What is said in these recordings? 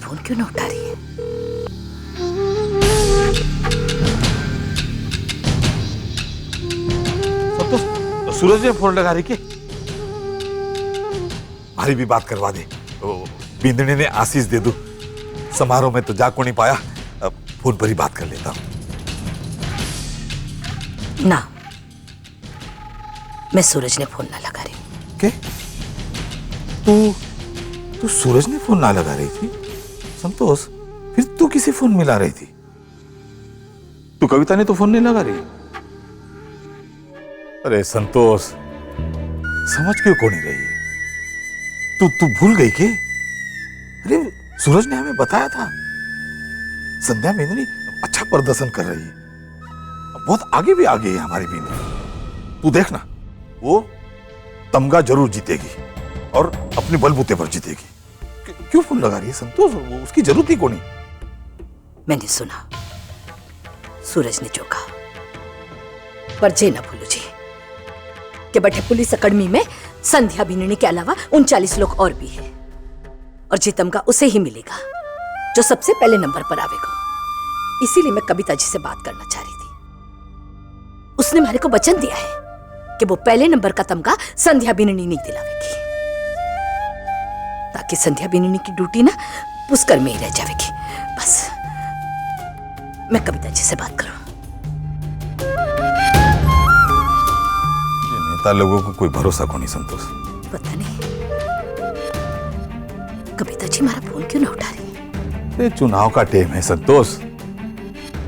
Phone क्यों ना उठा रही है? तो सूरज ने फोन लगा रही कि हमारी भी बात करवा दे। बिंदनी ने आशीष दे दू। समारोह में तो जा को नहीं पाया, अब फोन पर ही बात कर लेता हूं। ना, मैं सूरज ने फोन ना लगा रही। के? तू सूरज ने फोन ना लगा रही थी? संतोष, फिर तू किसी फोन मिला रही थी? तू कविता ने तो फोन नहीं लगा रही? अरे संतोष, समझ क्यों को नहीं रही? तू भूल गई के? अरे सूरज ने हमें बताया था, संध्या मेंदनी अच्छा प्रदर्शन कर रही है, बहुत आगे भी आ गई है हमारी बिंदनी। तू देखना, वो तमगा जरूर जीतेगी और अपने बलबूते पर जीतेगी। क्यों फोन लगा रही है संतोष? उसकी जरूरत ही को नहीं। मैंने सुना सूरज ने जो कहा, पर जे न भूलो जी कि बटे पुलिस अकादमी में संध्या बिन्नी के अलावा 39 लोग और भी हैं, और जी तमगा उसे ही मिलेगा जो सबसे पहले नंबर पर आवेगा। इसीलिए मैं कविता जी से बात करना चाह रही थी। उसने मेरे को वचन दिया है कि वो पहले नंबर का तमगा संध्या बिन्नी नहीं दिलावेगी, ताकि संध्या बिन्नी की ड्यूटी ना पुष्कर में ही रह जाएगी। बस मैं कविता जी से बात करूं। ये नेता लोगों को कोई भरोसा को नहीं संतोष। पता नहीं कविता जी हमारा फोन क्यों ना उठा रही है? ये चुनाव का टाइम है संतोष,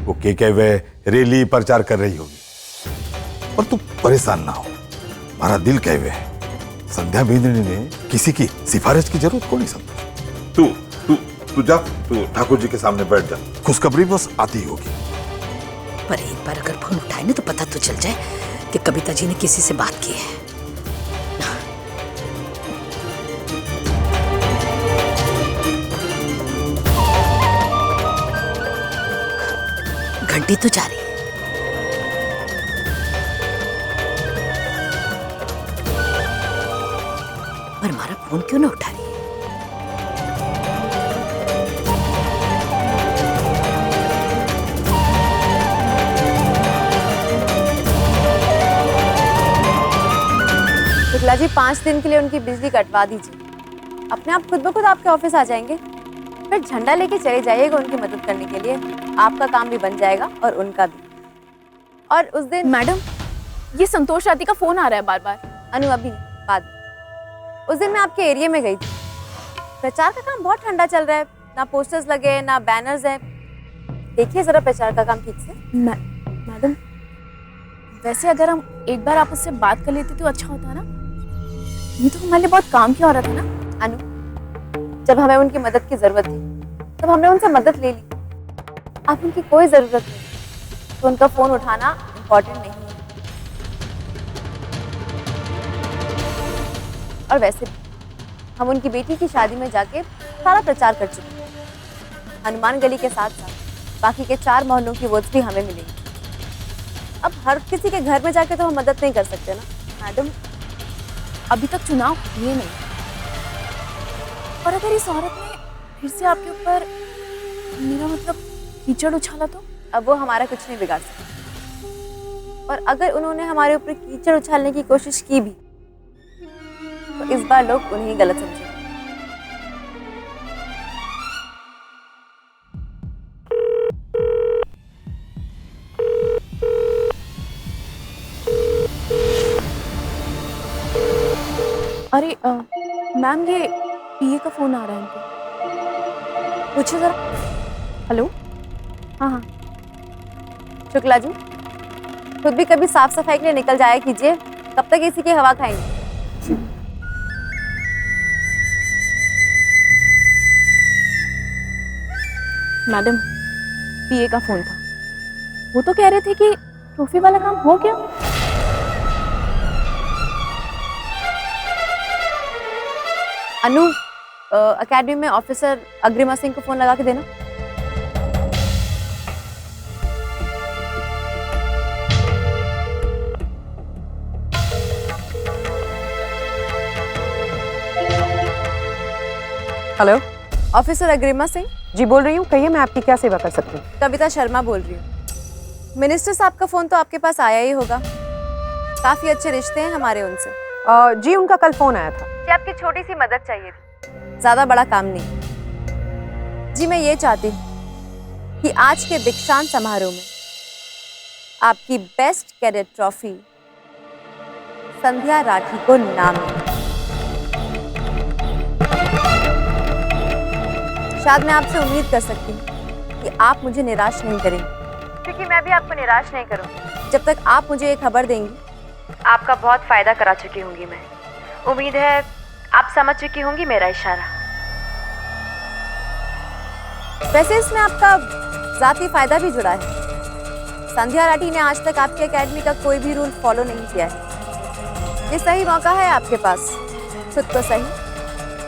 वो के वे रैली प्रचार कर रही होगी। और तू परेशान ना हो, हमारा दिल कहे हुए है। संध्या बिंदनी ने किसी की सिफारिश की जरूरत को नहीं संतोष। तू जा, तू ठाकुर जी के सामने बैठ जा, खुशखबरी बस आती होगी। पर एक बार अगर फोन उठाए ना तो पता तो चल जाए कि कविता जी ने किसी से बात की है। घंटी तो जा रही है। पर हमारा फोन क्यों ना उठा रही है? शुक्ला जी 5 दिन के लिए उनकी बिजली कटवा दीजिए। अपने आप खुद ब खुद आपके ऑफिस आ जाएंगे, फिर झंडा लेके चले जाइएगा उनकी मदद करने के लिए। आपका काम भी बन जाएगा और उनका भी। और उस दिन मैडम, ये संतोष राती का फोन आ रहा है बार बार। अनु अभी बाद में। उस दिन मैं आपके एरिया में गई थी। प्रचार का काम बहुत ठंडा चल रहा है, ना पोस्टर्स लगे ना बैनर्स हैं। देखिए जरा प्रचार का काम ठीक से। मैडम, वैसे अगर हम एक बार आपस से बात कर लेते तो अच्छा होता ना। ये तो हमारे लिए बहुत काम की औरत है ना। अनु, जब हमें उनकी मदद की जरूरत थी तब हमने उनसे मदद ले ली। अब उनकी कोई जरूरत नहीं तो उनका फोन उठाना इम्पोर्टेंट नहीं है। और वैसे भी हम उनकी बेटी की शादी में जाके सारा प्रचार कर चुके हैं। हनुमान गली के साथ साथ बाकी के 4 मोहल्लों की वोट्स भी हमें मिलेंगी। अब हर किसी के घर में जाके तो हम मदद नहीं कर सकते ना। मैडम, अभी तक चुनाव हुए नहीं, और अगर इस औरत ने फिर से आपके ऊपर, मेरा मतलब कीचड़ उछाला तो? अब वो हमारा कुछ नहीं बिगाड़ सकते। और अगर उन्होंने हमारे ऊपर कीचड़ उछालने की कोशिश की भी तो इस बार लोग उन्हें गलत समझेंगे। अरे मैम, ये पीए का फोन आ रहा है इनको। पूछो जरा। हेलो। हाँ हाँ। शुक्ला जी, खुद भी कभी साफ सफाई के लिए निकल जाया कीजिए, कब तक इसी की हवा खाएंगे। मैडम, पीए का फोन था। वो तो कह रहे थे कि ट्रॉफी वाला काम हो गया। अनु, अकेडमी में ऑफिसर अग्रिमा सिंह को फोन लगा के देना। हेलो। ऑफिसर अग्रिमा सिंह। जी बोल रही हूँ, कहिए मैं आपकी क्या सेवा कर सकती हूँ? कविता शर्मा बोल रही हूँ। मिनिस्टर साहब का फोन तो आपके पास आया ही होगा, काफी अच्छे रिश्ते हैं हमारे उनसे। जी उनका कल फोन आया था। जी आपकी छोटी सी मदद चाहिए थी, ज्यादा बड़ा काम नहीं। जी मैं ये चाहती हूँ कि आज के दीक्षांत समारोह में आपकी बेस्ट कैडेट ट्रॉफी संध्या राठी को नाम मिले। शायद मैं आपसे उम्मीद कर सकती हूँ कि आप मुझे निराश नहीं करेंगे, क्योंकि मैं भी आपको निराश नहीं करूँगी। जब तक आप मुझे ये खबर देंगी, आपका बहुत फायदा करा चुकी होंगी मैं। उम्मीद है आप समझ चुकी होंगी मेरा इशारा। वैसे इसमें आपका जाती फायदा भी जुड़ा है। संध्या राठी ने आज तक आपकी एकेडमी का कोई भी रूल फॉलो नहीं किया है। ये सही मौका है आपके पास खुद को सही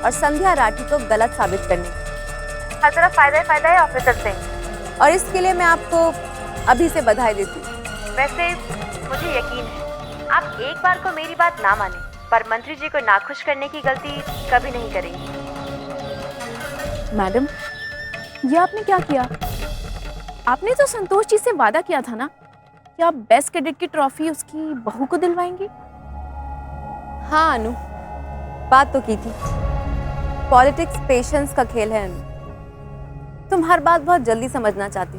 और संध्या राठी को गलत साबित करने की। हर तरफ फायदा है ऑफिसर सिंह, और इसके लिए मैं आपको अभी से बधाई देती हूँ। वैसे मुझे यकीन है आप एक बार को मेरी बात ना माने, पर मंत्री जी को नाखुश करने की गलती कभी नहीं करेंगी। मैडम, ये आपने क्या किया? आपने तो संतोष जी से वादा किया था ना कि आप बेस्ट कैडेट की ट्रॉफी उसकी बहू को दिलवाएंगे। हाँ अनु, बात तो की थी। पॉलिटिक्स पेशेंस का खेल है अनु। तुम हर बात बहुत जल्दी समझना चाहती,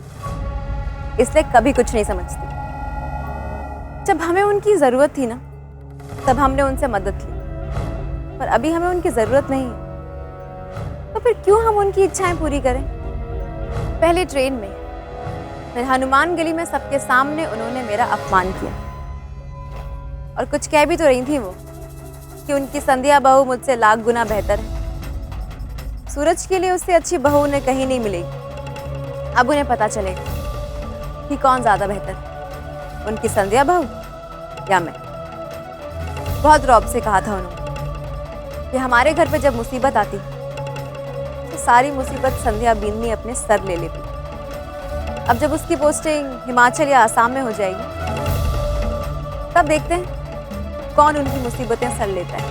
इसलिए कभी कुछ नहीं समझती। जब हमें उनकी जरूरत थी ना, तब हमने उनसे मदद ली, पर अभी हमें उनकी जरूरत नहीं है, तो फिर क्यों हम उनकी इच्छाएं पूरी करें? पहले ट्रेन में फिर हनुमान गली में सबके सामने उन्होंने मेरा अपमान किया, और कुछ कह भी तो रही थी वो कि उनकी संध्या बहू मुझसे लाख गुना बेहतर है। सूरज के लिए उससे अच्छी बहू उन्हें कहीं नहीं मिलेगी। अब उन्हें पता चलेगा कि कौन ज्यादा बेहतर है, उनकी संध्या बहू या मैं। बहुत रौब से कहा था उन्होंने कि हमारे घर पे जब मुसीबत आती तो सारी मुसीबत संध्या बींदनी अपने सर ले लेती। अब जब उसकी पोस्टिंग हिमाचल या आसाम में हो जाएगी, तब देखते हैं कौन उनकी मुसीबतें सर लेता है,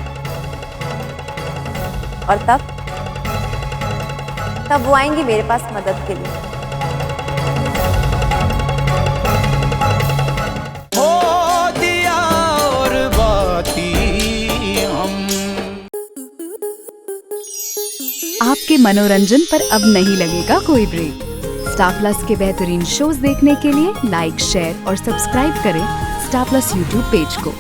और तब वो आएंगी मेरे पास मदद के लिए। हो दिया और बाती हम। आपके मनोरंजन पर अब नहीं लगेगा कोई ब्रेक। स्टार प्लस के बेहतरीन शोज देखने के लिए लाइक, शेयर और सब्सक्राइब करें स्टार प्लस यूट्यूब पेज को।